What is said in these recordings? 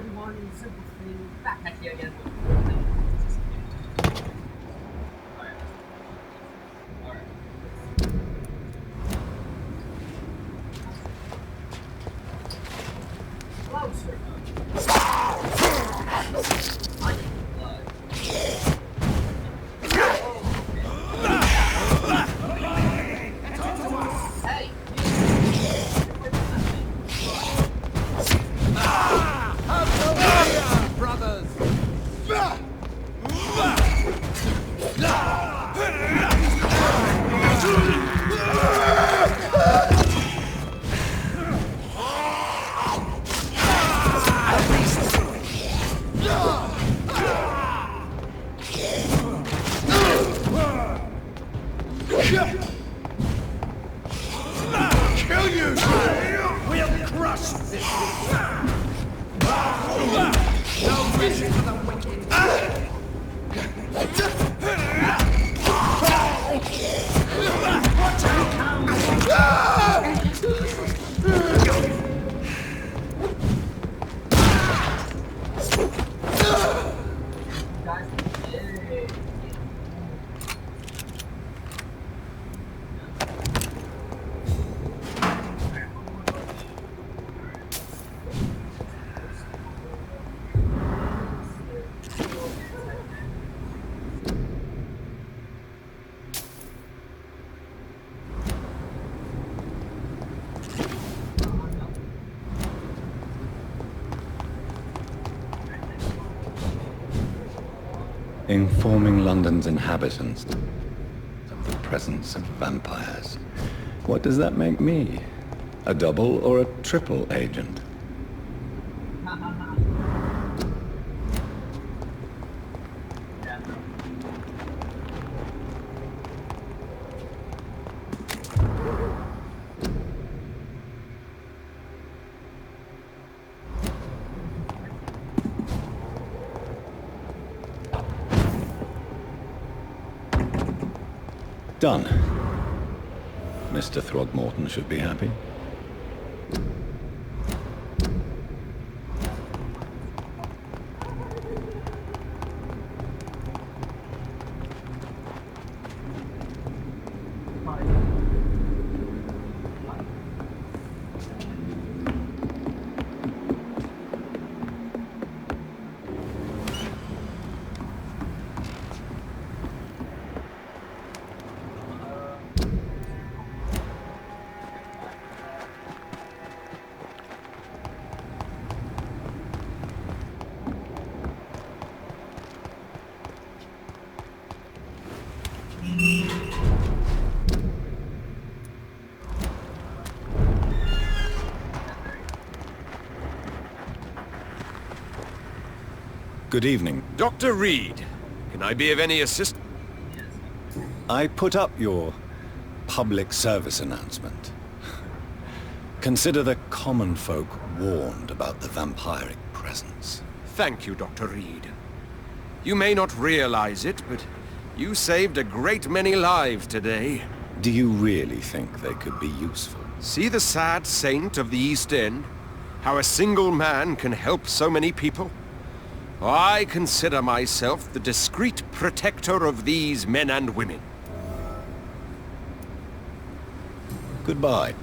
everyone in simple thing. Backpack here again. Alright. Closer. Informing London's inhabitants of the presence of vampires. What does that make me? A double or a triple agent? Done. Mr. Throgmorton should be happy. Good evening. Dr. Reed, can I be of any assistance? I put up your public service announcement. Consider the common folk warned about the vampiric presence. Thank you, Dr. Reed. You may not realize it, but you saved a great many lives today. Do you really think they could be useful? See the sad saint of the East End? How a single man can help so many people? I consider myself the discreet protector of these men and women. Goodbye.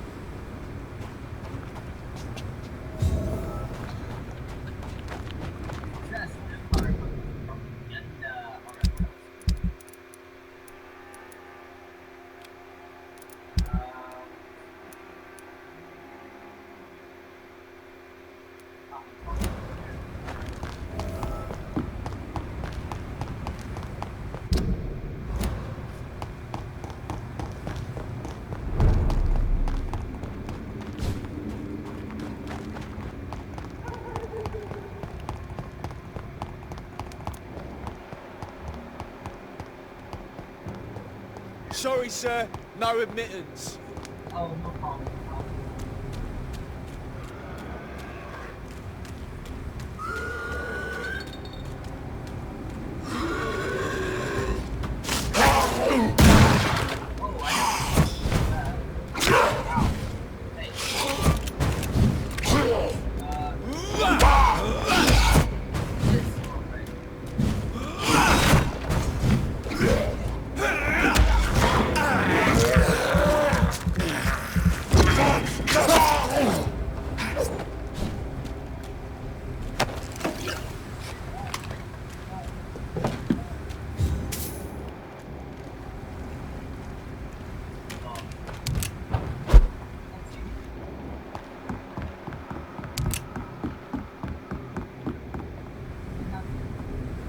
Sorry, sir. No admittance. Oh, no problem.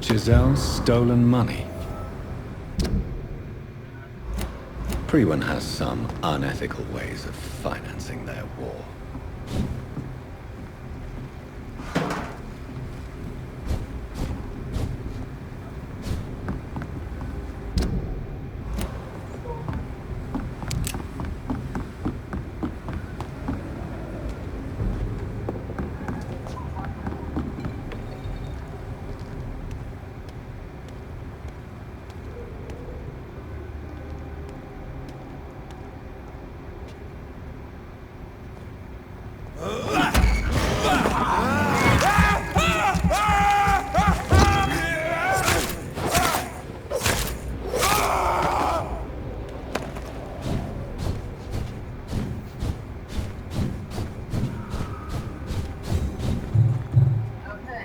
Giselle's stolen money. Priwen has some unethical ways of financing their war. Okay.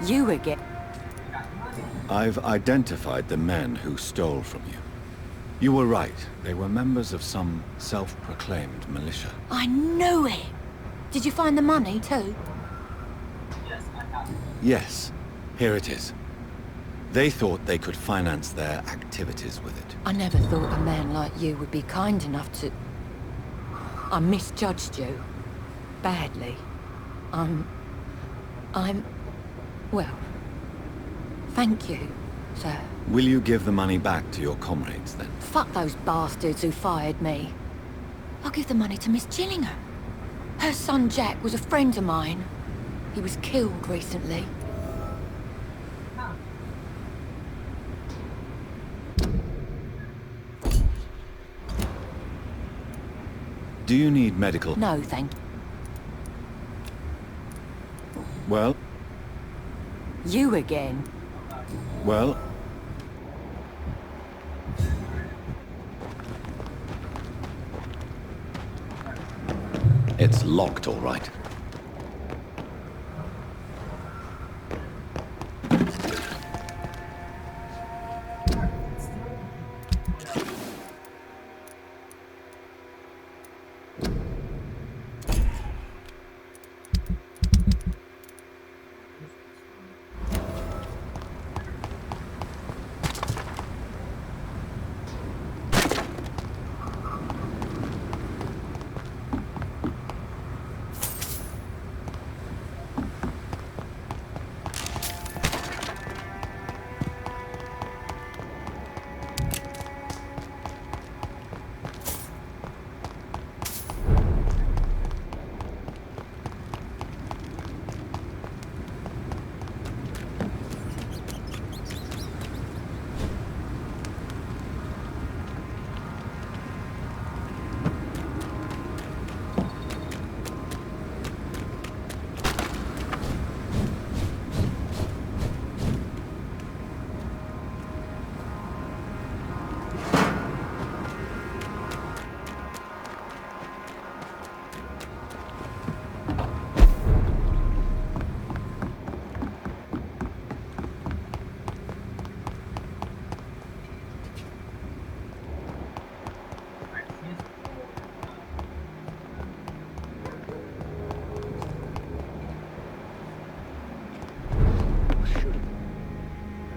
You again? I've identified the men who stole from you. You were right. They were members of some self-proclaimed militia. I knew it! Did you find the money too? Yes, I have. Yes, here it is. They thought they could finance their activities with it. I never thought a man like you would be kind enough to... I misjudged you. Badly. Well, thank you, sir. Will you give the money back to your comrades, then? Fuck those bastards who fired me. I'll give the money to Miss Gillingham. Her son Jack was a friend of mine. He was killed recently. Do you need medical? No, thank you. Well, You again? well... It's locked, all right.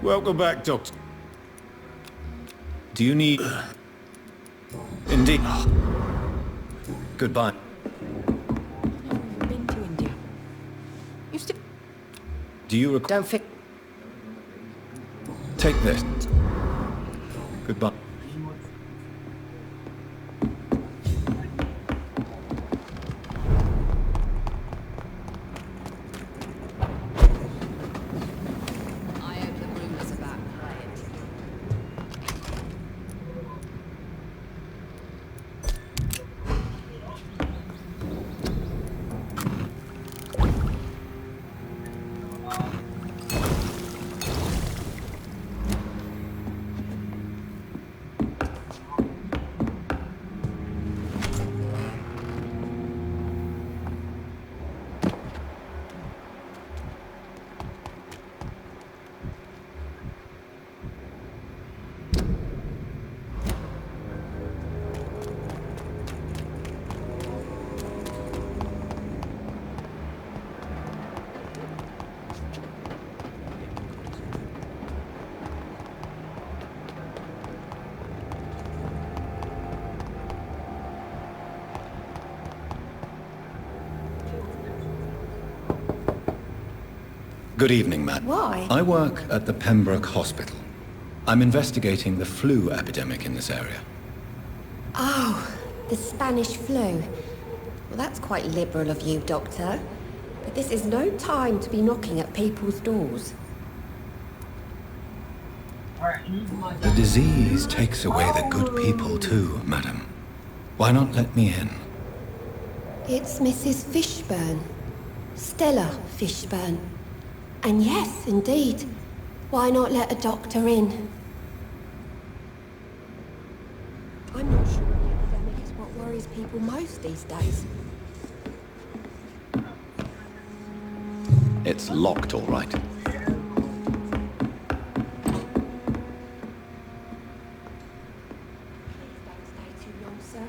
Welcome back, Doctor. Do you need... Indeed. Goodbye. Been to India. You still... Do you recall... Don't fix... Take this. Goodbye. I hope the rumors about quiet. Good evening, madam. Why? I work at the Pembroke Hospital. I'm investigating the flu epidemic in this area. Oh, the Spanish flu. Well, that's quite liberal of you, Doctor. But this is no time to be knocking at people's doors. Alright, who's my The disease takes away the good people too, madam. Why not let me in? It's Mrs. Fishburne. Stella Fishburne. And yes, indeed. Why not let a doctor in? I'm not sure the epidemic is what worries people most these days. It's locked, all right. Please don't stay too long, sir.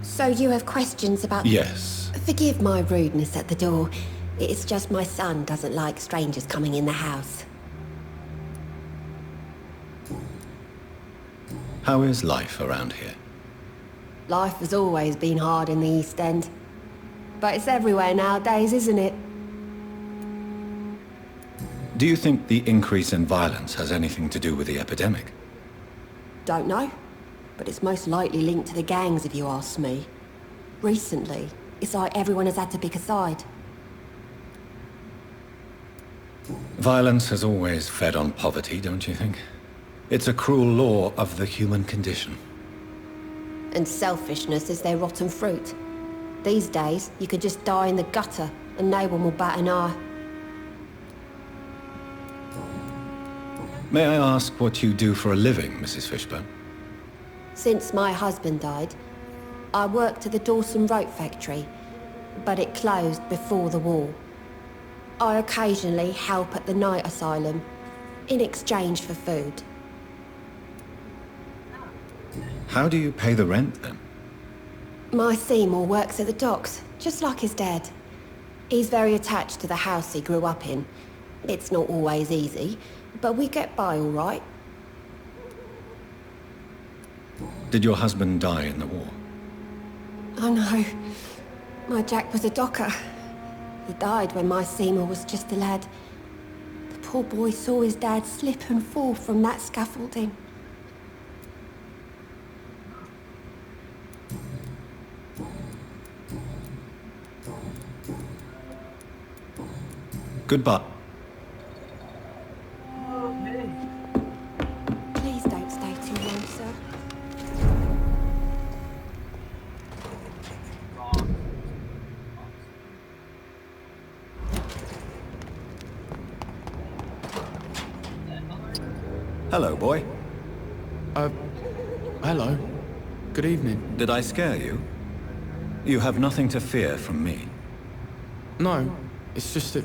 So you have questions about... Yes. Forgive my rudeness at the door. It's just my son doesn't like strangers coming in the house. How is life around here? Life has always been hard in the East End. But it's everywhere nowadays, isn't it? Do you think the increase in violence has anything to do with the epidemic? Don't know. But it's most likely linked to the gangs, if you ask me. Recently, it's like everyone has had to pick a side. Violence has always fed on poverty, don't you think? It's a cruel law of the human condition. And selfishness is their rotten fruit. These days, you could just die in the gutter, and no one will bat an eye. May I ask what you do for a living, Mrs. Fishburne? Since my husband died, I worked at the Dawson Rope factory, but it closed before the war. I occasionally help at the night asylum, in exchange for food. How do you pay the rent, then? My Seymour works at the docks, just like his dad. He's very attached to the house he grew up in. It's not always easy, but we get by all right. Did your husband die in the war? Oh no, my Jack was a docker. He died when my Seymour was just a lad. The poor boy saw his dad slip and fall from that scaffolding. Goodbye. Okay. Please don't stay too long, sir. Hello, boy. Hello. Good evening. Did I scare you? You have nothing to fear from me. No, it's just that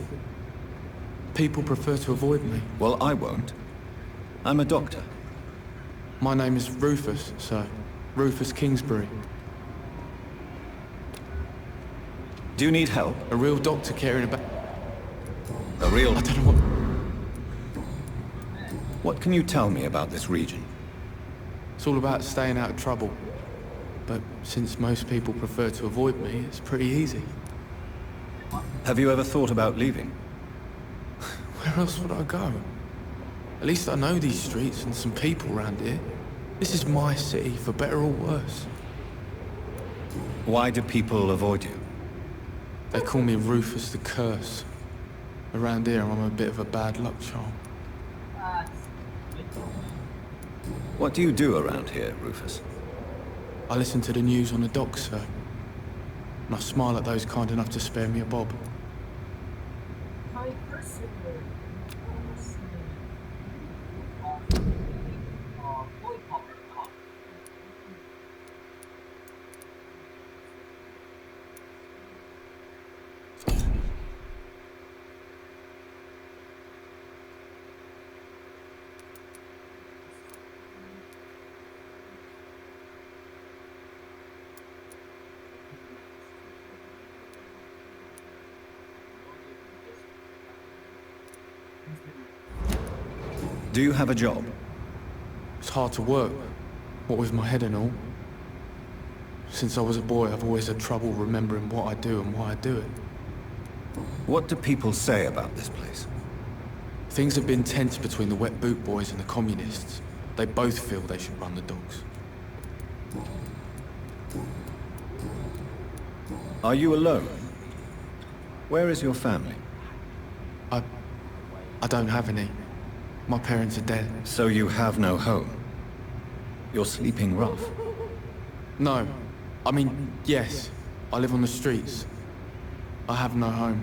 people prefer to avoid me. Well, I won't. I'm a doctor. My name is Rufus, sir. Rufus Kingsbury. Do you need help? A real doctor caring about... A real... I don't know what... What can you tell me about this region? It's all about staying out of trouble. But since most people prefer to avoid me, it's pretty easy. Have you ever thought about leaving? Where else would I go? At least I know these streets and some people around here. This is my city, for better or worse. Why do people avoid you? They call me Rufus the Curse. Around here, I'm a bit of a bad luck charm. What do you do around here, Rufus? I listen to the news on the docks, sir. And I smile at those kind enough to spare me a bob. Do you have a job? It's hard to work, what with my head and all. Since I was a boy, I've always had trouble remembering what I do and why I do it. What do people say about this place? Things have been tense between the wet boot boys and the communists. They both feel they should run the dogs. Are you alone? Where is your family? I don't have any. My parents are dead. So you have no home? You're sleeping rough? No. I mean, yes. I live on the streets. I have no home.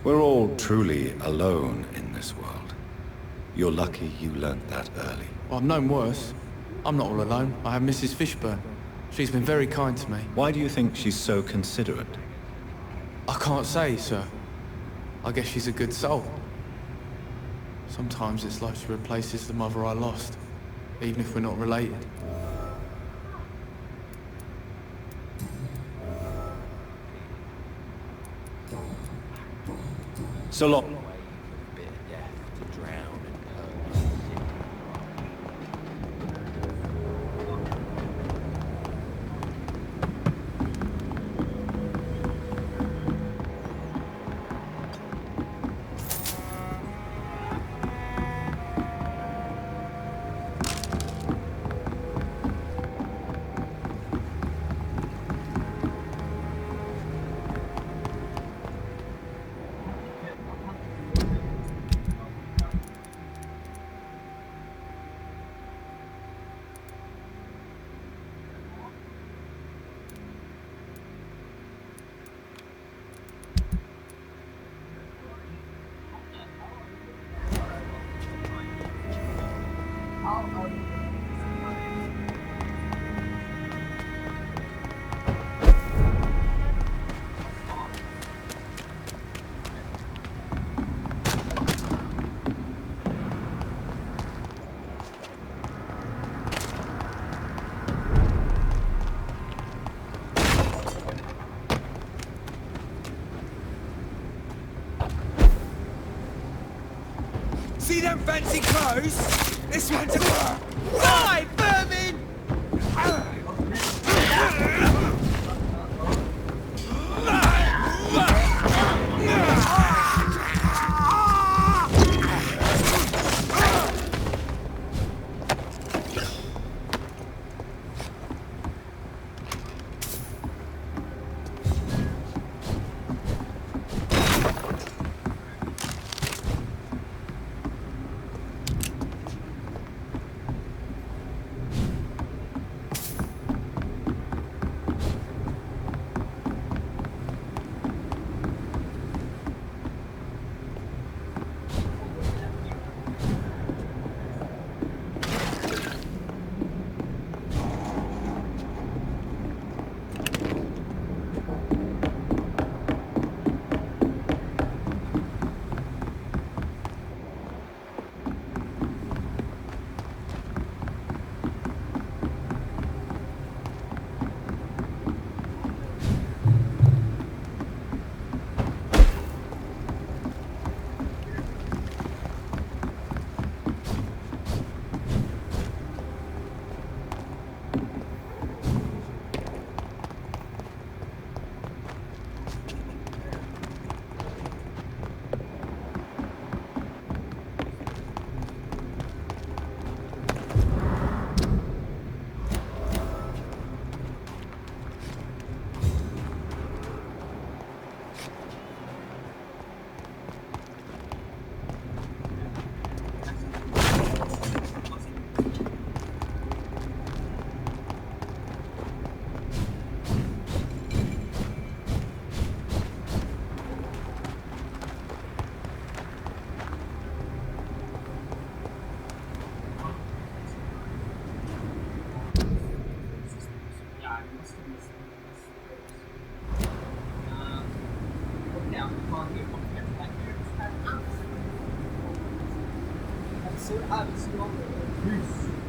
We're all truly alone in this world. You're lucky you learnt that early. Well, I've known worse. I'm not all alone. I have Mrs. Fishburne. She's been very kind to me. Why do you think she's so considerate? I can't say, sir. I guess she's a good soul. Sometimes it's like she replaces the mother I lost, even if we're not related. So long. See them fancy clothes? This one's a... Die, vermin! So absolutely. Peace.